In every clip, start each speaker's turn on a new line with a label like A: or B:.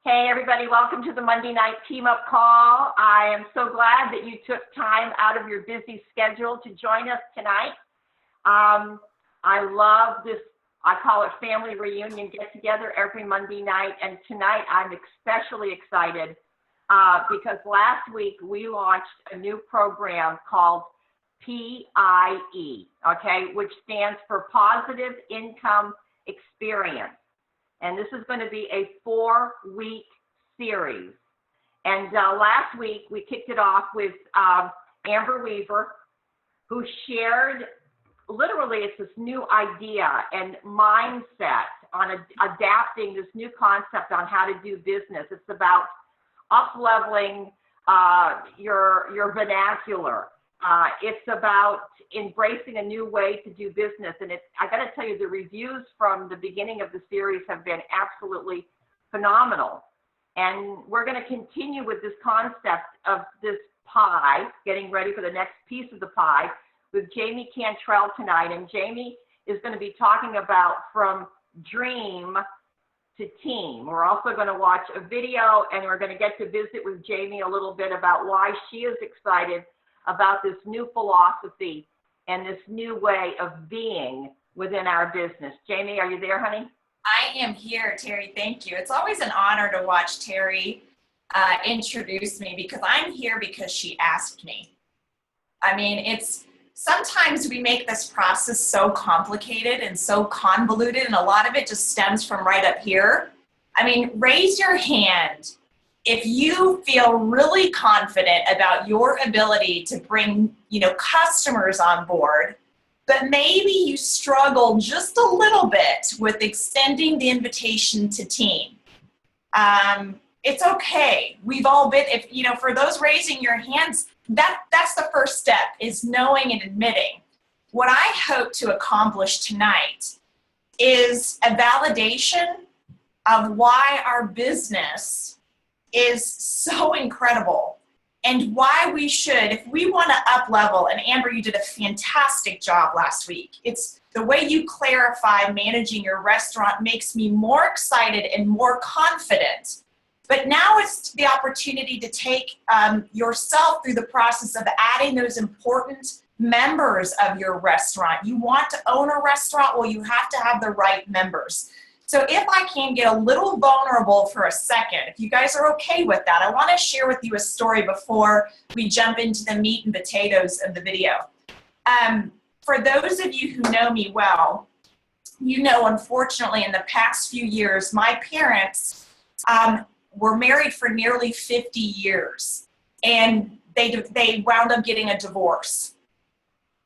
A: Hey everybody, welcome to the Monday night team up call. I am so glad that you took time out of your busy schedule to join us tonight. I love this, I call it family reunion get together every Monday night, and tonight I'm especially excited because last week we launched a new program called P.I.E, okay, which stands for Positive Income Experience. And this is going to be a 4-week series. And last week, we kicked it off with Amber Weaver, who shared, literally, it's this new idea and mindset on adapting this new concept on how to do business. It's about up-leveling your vernacular. It's about embracing a new way to do business. And I got to tell you, the reviews from the beginning of the series have been absolutely phenomenal. And we're going to continue with this concept of this pie, getting ready for the next piece of the pie, with Jamie Cantrell tonight. And Jamie is going to be talking about from dream to team. We're also going to watch a video, and we're going to get to visit with Jamie a little bit about why she is excited about this new philosophy and this new way of being within our business. Jamie, are you there, honey?
B: I am here, Terry. Thank you. It's always an honor to watch Terry introduce me, because I'm here because she asked me. I mean, sometimes we make this process so complicated and so convoluted, and a lot of it just stems from right up here. I mean, raise your hand if you feel really confident about your ability to bring, customers on board, but maybe you struggle just a little bit with extending the invitation to team. It's okay. We've all been, for those raising your hands, that's the first step, is knowing and admitting. What I hope to accomplish tonight is a validation of why our business is so incredible, and why we should, if we want to up level, and Amber, you did a fantastic job last week. It's the way you clarify managing your restaurant makes me more excited and more confident. But now it's the opportunity to take yourself through the process of adding those important members of your restaurant. You want to own a restaurant? Well, you have to have the right members. So if I can get a little vulnerable for a second, if you guys are okay with that, I want to share with you a story before we jump into the meat and potatoes of the video. For those of you who know me well, unfortunately, in the past few years, my parents were married for nearly 50 years, and they wound up getting a divorce.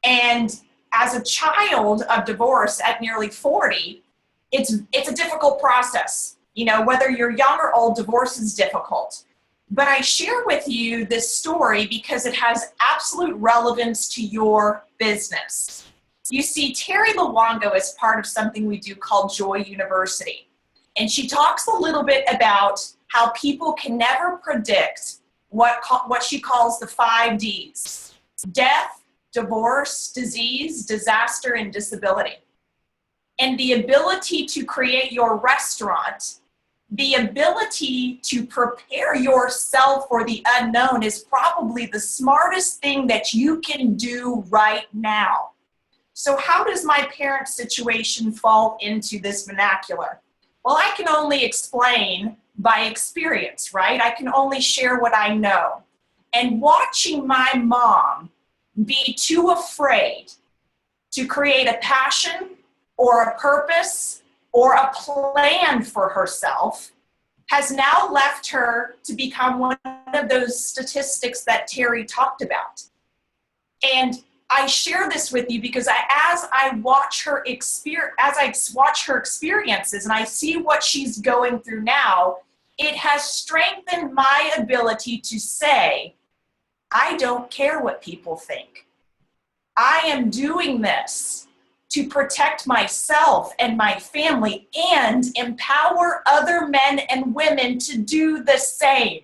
B: And as a child of divorce at nearly 40, it's a difficult process. Whether you're young or old, divorce is difficult. But I share with you this story because it has absolute relevance to your business. You see, Terry Luongo is part of something we do called Joy University. And she talks a little bit about how people can never predict what she calls the 5 Ds: death, divorce, disease, disaster, and disability. And the ability to create your restaurant, the ability to prepare yourself for the unknown, is probably the smartest thing that you can do right now. So how does my parents' situation fall into this vernacular? Well, I can only explain by experience, right? I can only share what I know. And watching my mom be too afraid to create a passion or a purpose or a plan for herself has now left her to become one of those statistics that Terry talked about. And I share this with you because as I watch her experiences and I see what she's going through now, it has strengthened my ability to say, I don't care what people think. I am doing this to protect myself and my family and empower other men and women to do the same.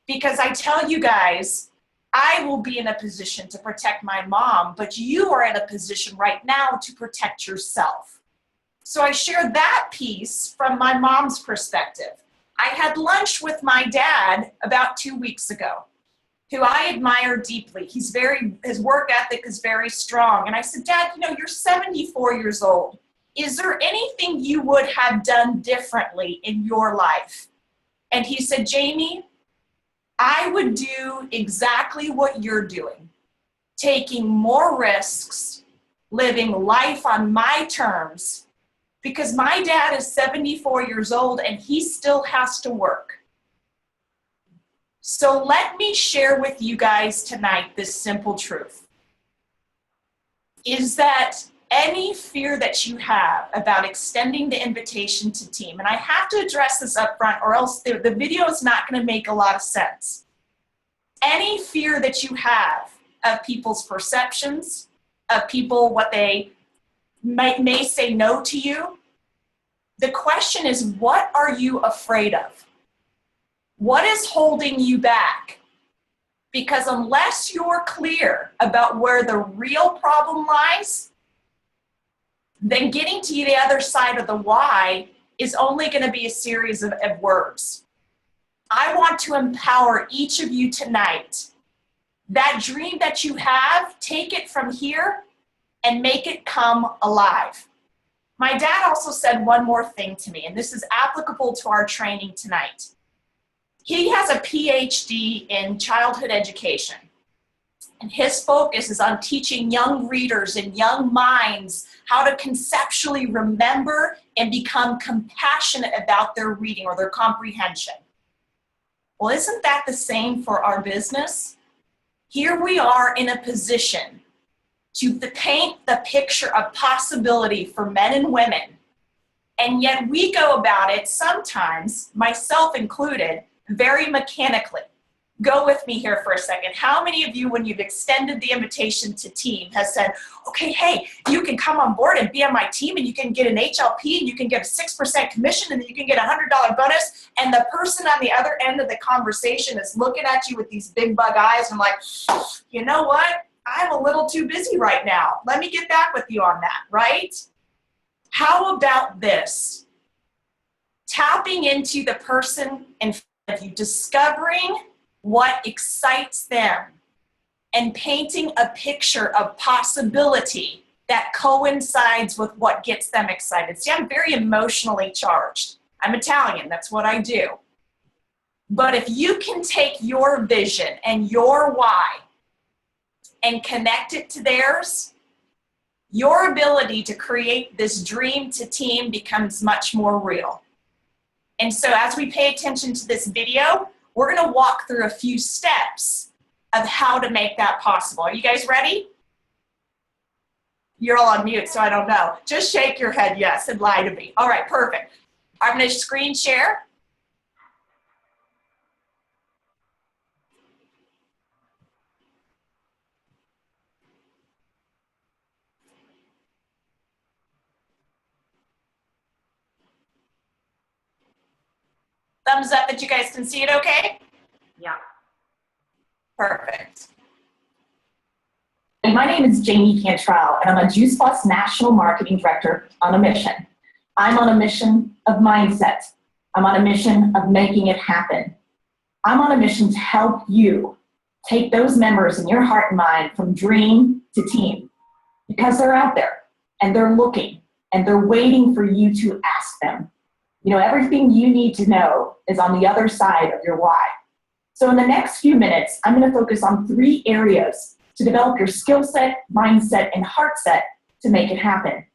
B: Because I tell you guys, I will be in a position to protect my mom, but you are in a position right now to protect yourself. So I share that piece from my mom's perspective. I had lunch with my dad about 2 weeks ago, who I admire deeply. His work ethic is very strong. And I said, Dad, you know, you're 74 years old. Is there anything you would have done differently in your life? And he said, Jamie, I would do exactly what you're doing, taking more risks, living life on my terms, because my dad is 74 years old and he still has to work. So let me share with you guys tonight this simple truth, is that any fear that you have about extending the invitation to team, and I have to address this up front or else the video is not going to make a lot of sense. Any fear that you have of people's perceptions, of people, what they may say no to you, the question is, what are you afraid of? What is holding you back? Because unless you're clear about where the real problem lies, then getting to the other side of the why is only going to be a series of words. I want to empower each of you tonight. That dream that you have, take it from here and make it come alive. My dad also said one more thing to me, and this is applicable to our training tonight. He has a Ph.D. in childhood education, and his focus is on teaching young readers and young minds how to conceptually remember and become compassionate about their reading or their comprehension. Well, isn't that the same for our business? Here we are in a position to paint the picture of possibility for men and women, and yet we go about it sometimes, myself included, very mechanically. Go with me here for a second. How many of you, when you've extended the invitation to team, has said, okay, hey, you can come on board and be on my team and you can get an HLP and you can get a 6% commission and you can get a $100 bonus, and the person on the other end of the conversation is looking at you with these big bug eyes and like, you know what? I'm a little too busy right now. Let me get back with you on that, right? How about this? Tapping into the person in front of you, discovering what excites them, and painting a picture of possibility that coincides with what gets them excited. See, I'm very emotionally charged. I'm Italian, that's what I do. But if you can take your vision and your why and connect it to theirs, your ability to create this dream to team becomes much more real. And so as we pay attention to this video, we're going to walk through a few steps of how to make that possible. Are you guys ready? You're all on mute, so I don't know. Just shake your head yes and lie to me. All right, perfect. I'm going to screen share. Thumbs up that you guys can see it okay?
A: Yeah.
B: Perfect.
C: And my name is Jamie Cantrell, and I'm a Juice Plus National Marketing Director on a mission. I'm on a mission of mindset. I'm on a mission of making it happen. I'm on a mission to help you take those members in your heart and mind from dream to team, because they're out there and they're looking and they're waiting for you to ask them. You know, everything you need to know is on the other side of your why. So in the next few minutes, I'm going to focus on 3 areas to develop your skill set, mindset, and heart set to make it happen.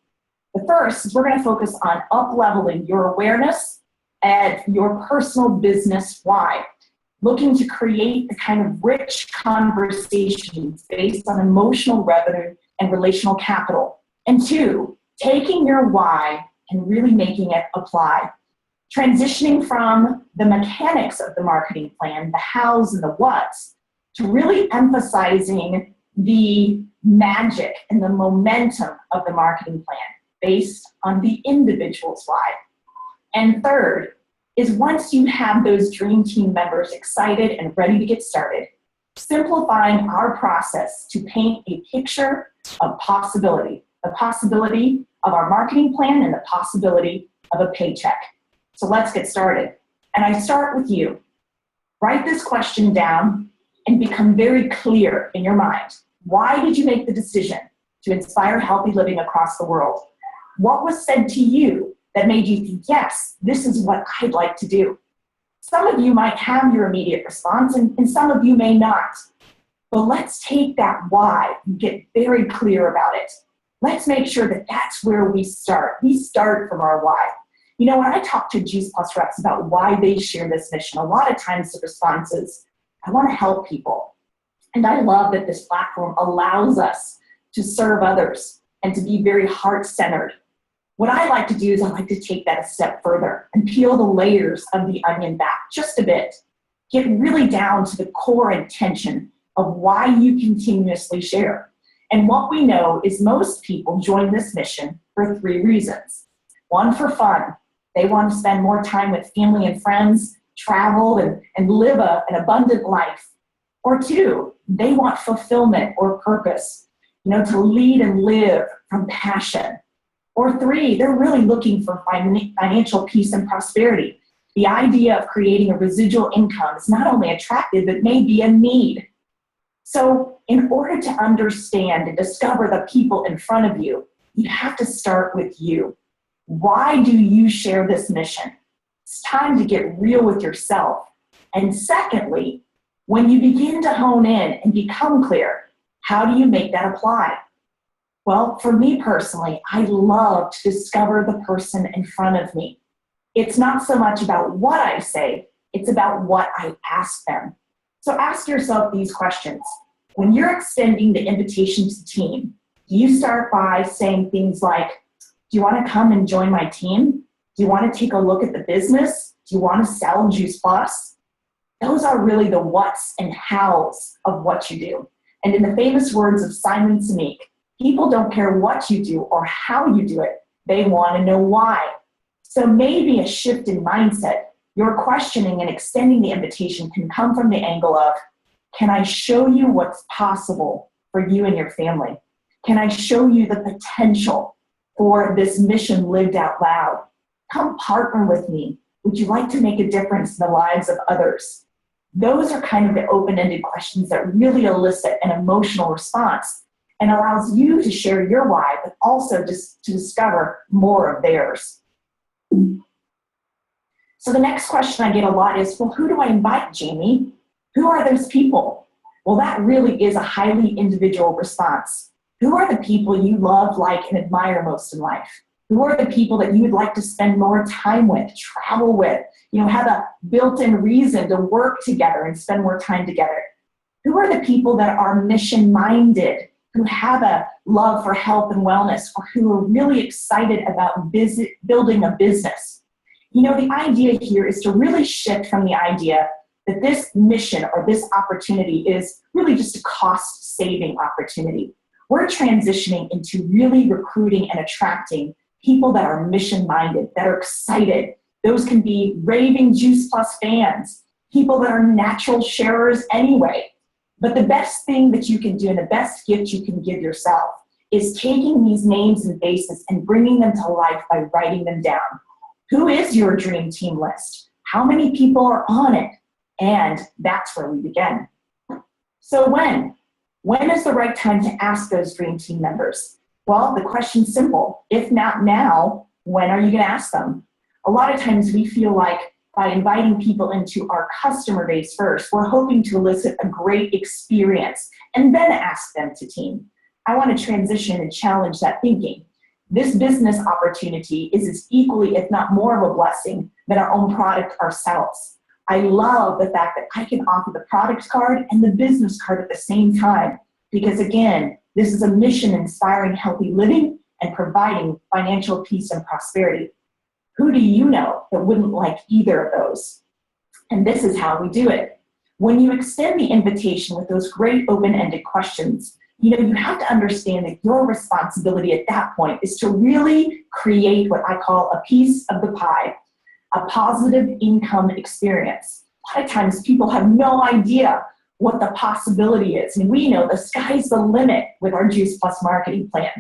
C: The first is we're going to focus on up-leveling your awareness and your personal business why, looking to create the kind of rich conversations based on emotional revenue and relational capital. And 2, taking your why and really making it apply. Transitioning from the mechanics of the marketing plan, the hows and the whats, to really emphasizing the magic and the momentum of the marketing plan based on the individual's why. And third is, once you have those dream team members excited and ready to get started, simplifying our process to paint a picture of possibility, the possibility of our marketing plan and the possibility of a paycheck. So let's get started. And I start with you. Write this question down and become very clear in your mind. Why did you make the decision to inspire healthy living across the world? What was said to you that made you think, yes, this is what I'd like to do? Some of you might have your immediate response, and some of you may not. But let's take that why and get very clear about it. Let's make sure that that's where we start. We start from our why. You know, when I talk to Juice Plus reps about why they share this mission, a lot of times the response is, I want to help people. And I love that this platform allows us to serve others and to be very heart-centered. What I like to do is I like to take that a step further and peel the layers of the onion back just a bit. Get really down to the core intention of why you continuously share. And what we know is most people join this mission for 3 reasons. 1, for fun. They want to spend more time with family and friends, travel, and live an abundant life. Or 2, they want fulfillment or purpose, to lead and live from passion. Or 3, they're really looking for financial peace and prosperity. The idea of creating a residual income is not only attractive, it may be a need. So in order to understand and discover the people in front of you, you have to start with you. Why do you share this mission? It's time to get real with yourself. And secondly, when you begin to hone in and become clear, how do you make that apply? Well, for me personally, I love to discover the person in front of me. It's not so much about what I say, it's about what I ask them. So ask yourself these questions. When you're extending the invitation to the team, do you start by saying things like, do you want to come and join my team? Do you want to take a look at the business? Do you want to sell Juice Plus? Those are really the whats and hows of what you do. And in the famous words of Simon Sinek, people don't care what you do or how you do it. They want to know why. So maybe a shift in mindset, your questioning and extending the invitation can come from the angle of, can I show you what's possible for you and your family? Can I show you the potential for this mission lived out loud? Come partner with me. Would you like to make a difference in the lives of others? Those are kind of the open-ended questions that really elicit an emotional response and allows you to share your why, but also just to discover more of theirs. So the next question I get a lot is, well, who do I invite, Jamie? Who are those people? Well, that really is a highly individual response. Who are the people you love, like, and admire most in life? Who are the people that you would like to spend more time with, travel with, have a built-in reason to work together and spend more time together? Who are the people that are mission-minded, who have a love for health and wellness, or who are really excited about building a business? The idea here is to really shift from the idea that this mission or this opportunity is really just a cost-saving opportunity. We're transitioning into really recruiting and attracting people that are mission-minded, that are excited. Those can be raving Juice Plus fans, people that are natural sharers anyway. But the best thing that you can do and the best gift you can give yourself is taking these names and faces and bringing them to life by writing them down. Who is your dream team list? How many people are on it? And that's where we begin. So when? When is the right time to ask those dream team members? Well, the question's simple. If not now, when are you going to ask them? A lot of times we feel like by inviting people into our customer base first, we're hoping to elicit a great experience and then ask them to team. I want to transition and challenge that thinking. This business opportunity is as equally, if not more of a blessing than our own product ourselves. I love the fact that I can offer the product card and the business card at the same time because, again, this is a mission inspiring healthy living and providing financial peace and prosperity. Who do you know that wouldn't like either of those? And this is how we do it. When you extend the invitation with those great open-ended questions, you have to understand that your responsibility at that point is to really create what I call a piece of the pie, a positive income experience. A lot of times people have no idea what the possibility is. And we know the sky's the limit with our Juice Plus marketing plan.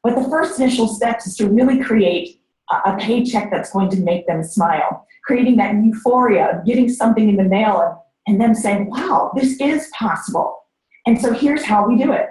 C: But the first initial steps is to really create a paycheck that's going to make them smile. creating that euphoria of getting something in the mail and them saying, wow, this is possible. And so here's how we do it.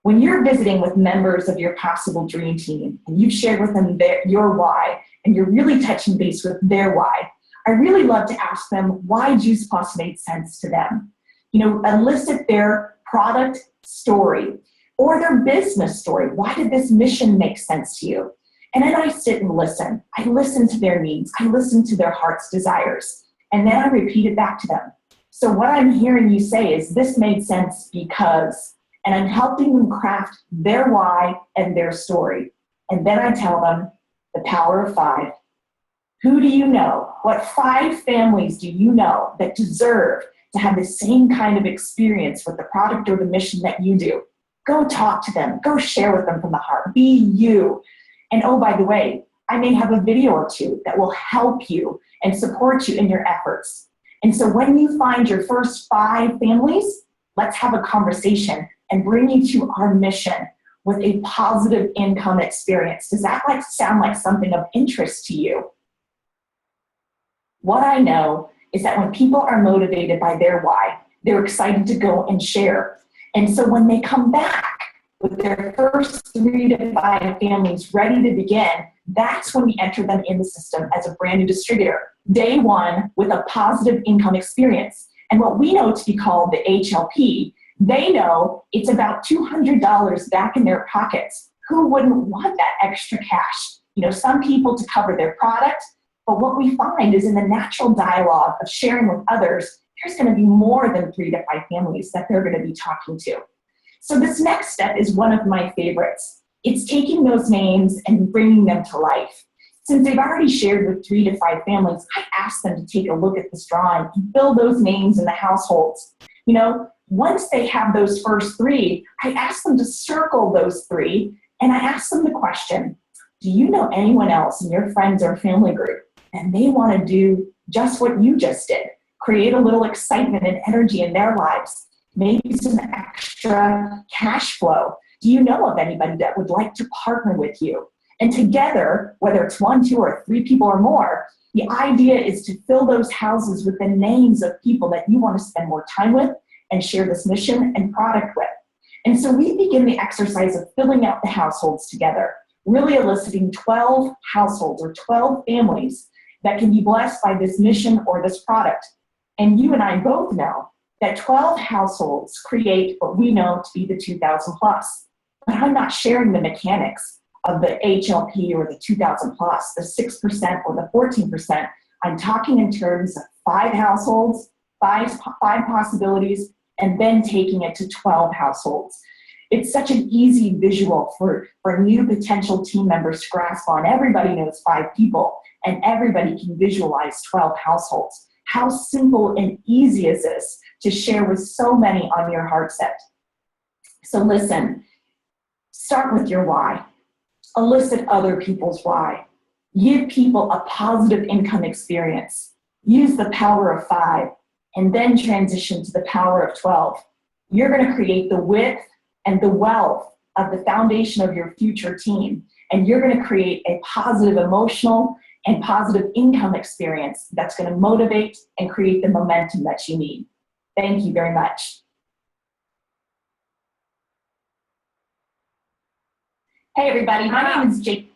C: When you're visiting with members of your possible dream team and you've shared with them your why and you're really touching base with their why, I really love to ask them why Juice Plus made sense to them. You know, elicit their product story or their business story. Why did this mission make sense to you? And then I sit and listen. I listen to their needs. I listen to their heart's desires. And then I repeat it back to them. So what I'm hearing you say is this made sense because, and I'm helping them craft their why and their story. And then I tell them the power of 5. Who do you know? What 5 families do you know that deserve to have the same kind of experience with the product or the mission that you do? Go talk to them. Go share with them from the heart. Be you. And oh, by the way, I may have a video or 2 that will help you and support you in your efforts. And so when you find your first 5 families, let's have a conversation and bring you to our mission with a positive income experience. Does that sound like something of interest to you? What I know is that when people are motivated by their why, they're excited to go and share. And so when they come back with their first 3 to 5 families ready to begin, that's when we enter them in the system as a brand new distributor. Day 1 with a positive income experience. And what we know to be called the HLP, they know it's about $200 back in their pockets. Who wouldn't want that extra cash? You know, some people to cover their product, but what we find is in the natural dialogue of sharing with others, there's going to be more than 3 to 5 families that they're going to be talking to. So this next step is one of my favorites. It's taking those names and bringing them to life. Since they've already shared with 3 to 5 families, I ask them to take a look at this drawing and fill those names in the households. You know, once they have those first 3, I ask them to circle those 3, and I ask them the question, do you know anyone else in your friends or family group and they want to do just what you just did? Create a little excitement and energy in their lives, maybe some extra cash flow. Do you know of anybody that would like to partner with you? And together, whether it's 1, 2, or 3 people or more, the idea is to fill those houses with the names of people that you want to spend more time with and share this mission and product with. And so we begin the exercise of filling out the households together, really eliciting 12 households or 12 families that can be blessed by this mission or this product. And you and I both know that 12 households create what we know to be the 2,000 plus. But I'm not sharing the mechanics of the HLP or the 2,000 plus, the 6% or the 14%. I'm talking in terms of 5 households, 5 possibilities, and then taking it to 12 households. It's such an easy visual for new potential team members to grasp on. Everybody knows 5 people, and everybody can visualize 12 households. How simple and easy is this to share with so many on your heart set? So listen, start with your why. Elicit other people's why. Give people a positive income experience. Use the power of 5, and then transition to the power of 12. You're going to create the width and the wealth of the foundation of your future team, and you're going to create a positive emotional and positive income experience that's going to motivate and create the momentum that you need. Thank you very much. Hey everybody, my name is Jake.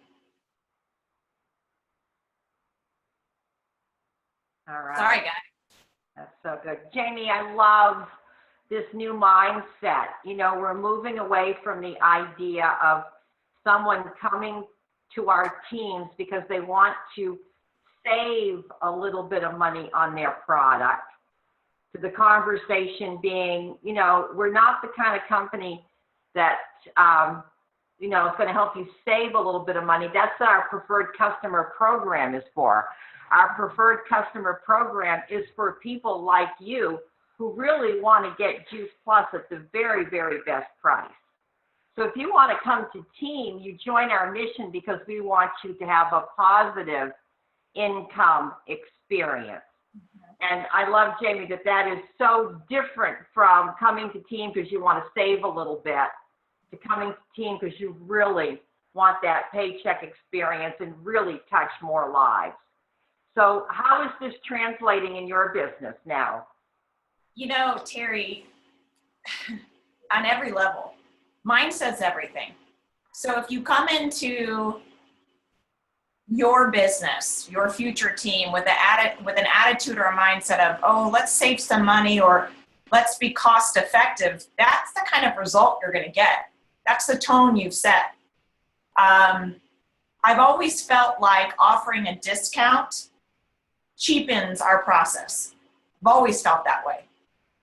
A: All right.
B: Sorry, guys.
A: That's so good. Jamie, I love this new mindset. You know, we're moving away from the idea of someone coming to our teams because they want to save a little bit of money on their product, to the conversation being, you know, we're not the kind of company that, you know, it's going to help you save a little bit of money. That's what our preferred customer program is for. Our preferred customer program is for people like you who really want to get Juice Plus at the very, very best price. So if you want to come to team, you join our mission because we want you to have a positive income experience. And I love, Jamie, that that is so different from coming to team because you want to save a little bit, to coming to team because you really want that paycheck experience and really touch more lives. So how is this translating in your business now?
B: You know, Terry, on every level, mindset's everything. So if you come into your business, your future team with an attitude or a mindset of, oh, let's save some money or let's be cost effective, that's the kind of result you're going to get. That's the tone you've set. I've always felt like offering a discount cheapens our process. I've always felt that way.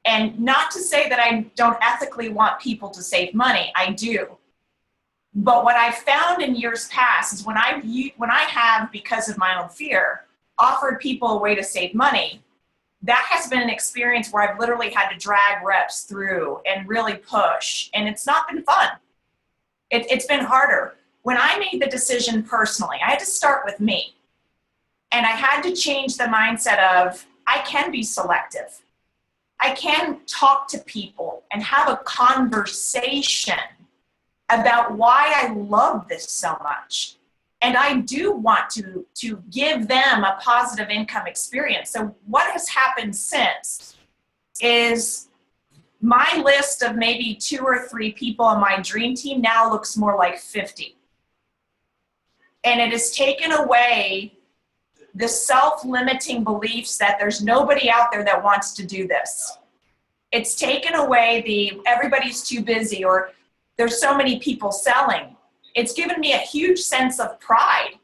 B: And not to say that I don't ethically want people to save money, I do. But what I've found in years past is when I have, because of my own fear, offered people a way to save money, that has been an experience where I've literally had to drag reps through and really push, and it's not been fun. It's been harder. When I made the decision personally, I had to start with me. And I had to change the mindset of, I can be selective. I can talk to people and have a conversation about why I love this so much. And I do want to give them a positive income experience. So what has happened since is my list of maybe 2 or 3 people on my dream team now looks more like 50. And it has taken away the self-limiting beliefs that there's nobody out there that wants to do this. It's taken away the everybody's too busy or there's so many people selling. It's given me a huge sense of pride.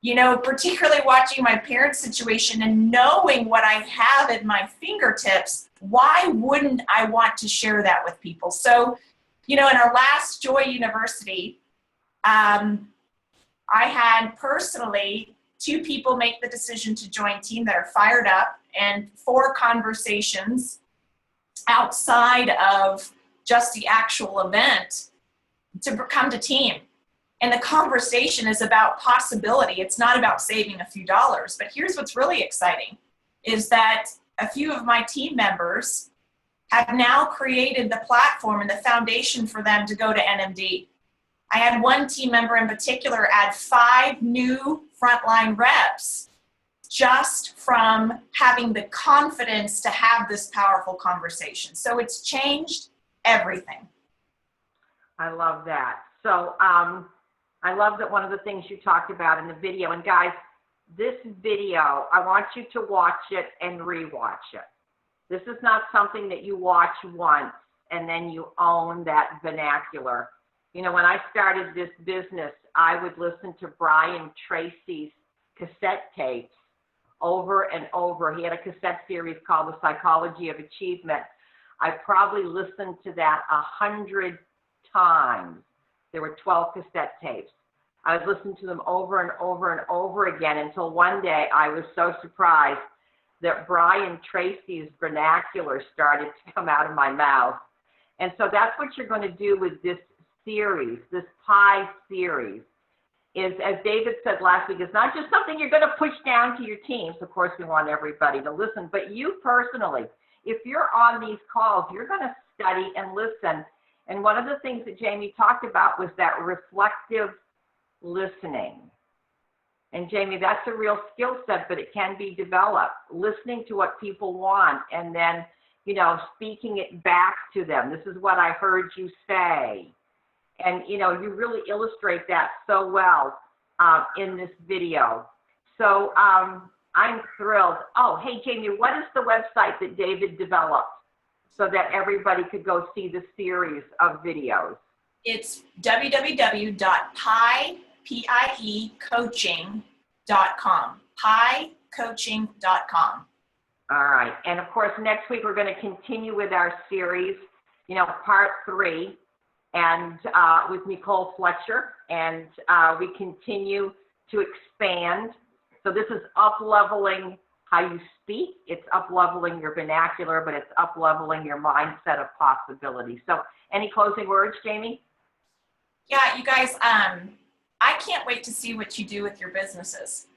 B: You know, particularly watching my parents' situation and knowing what I have at my fingertips, why wouldn't I want to share that with people? So, you know, in our last Joy University, I had personally 2 people make the decision to join team that are fired up and 4 conversations outside of just the actual event to come to team. And the conversation is about possibility. It's not about saving a few dollars. But here's what's really exciting is that a few of my team members have now created the platform and the foundation for them to go to NMD. I had one team member in particular add 5 new frontline reps just from having the confidence to have this powerful conversation. So it's changed everything.
A: I love that. So I love that one of the things you talked about in the video, and guys, this video, I want you to watch it and rewatch it. This is not something that you watch once and then you own that vernacular. You know, when I started this business, I would listen to Brian Tracy's cassette tapes over and over. He had a cassette series called The Psychology of Achievement. I probably listened to that 100 times. There were 12 cassette tapes. I would listen to them over and over and over again until one day I was so surprised that Brian Tracy's vernacular started to come out of my mouth. And so that's what you're going to do with this series, this P.I.E series, is, as David said last week, it's not just something you're going to push down to your teams. Of course, we want everybody to listen, but you personally, if you're on these calls, you're going to study and listen. And one of the things that Jamie talked about was that reflective listening. And Jamie, that's a real skill set, but it can be developed. Listening to what people want and then, you know, speaking it back to them. This is what I heard you say. And, you know, you really illustrate that so well in this video. So I'm thrilled. Oh, hey, Jamie, what is the website that David developed so that everybody could go see the series of videos?
B: It's www.piecoaching.com. piecoaching.com.
A: All right. And of course, next week we're going to continue with our series, you know, part 3, and with Nicole Fletcher, and we continue to expand. So this is up-leveling how you speak. It's up-leveling your vernacular, but it's up-leveling your mindset of possibility. So any closing words, Jamie?
B: Yeah, you guys, I can't wait to see what you do with your businesses.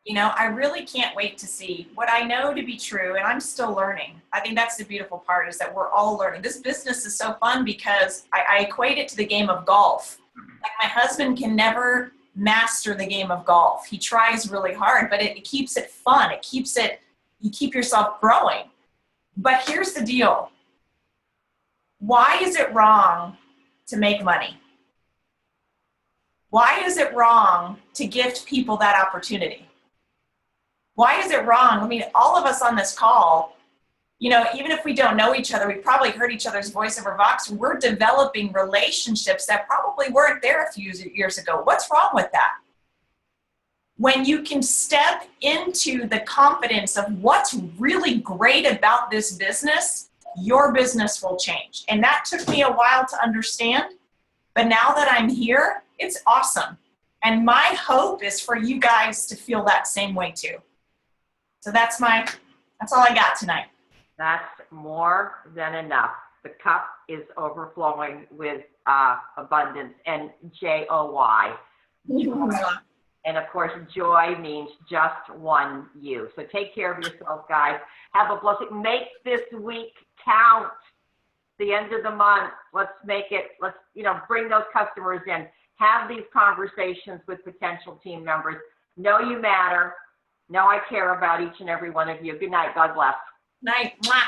B: You know, I really can't wait to see what I know to be true, and I'm still learning. I think that's the beautiful part, is that we're all learning. This business is so fun because I equate it to the game of golf. Like, my husband can never master the game of golf. He tries really hard, but it keeps it fun. You keep yourself growing. But here's the deal. Why is it wrong to make money? Why is it wrong to gift people that opportunity? Why is it wrong? I mean, all of us on this call, you know, even if we don't know each other, we probably heard each other's voice over Vox. We're developing relationships that probably weren't there a few years ago. What's wrong with that? When you can step into the confidence of what's really great about this business, your business will change. And that took me a while to understand, but now that I'm here, it's awesome. And my hope is for you guys to feel that same way too. So that's all I got tonight.
A: That's more than enough. The cup is overflowing with abundance and Joy. And of course, joy means just one you. So take care of yourself, guys. Have a blessing. Make this week count. The end of the month. Let's make it. Let's, bring those customers in. Have these conversations with potential team members. Know you matter. Know I care about each and every one of you. Good night. God bless.
B: Night. Mwah.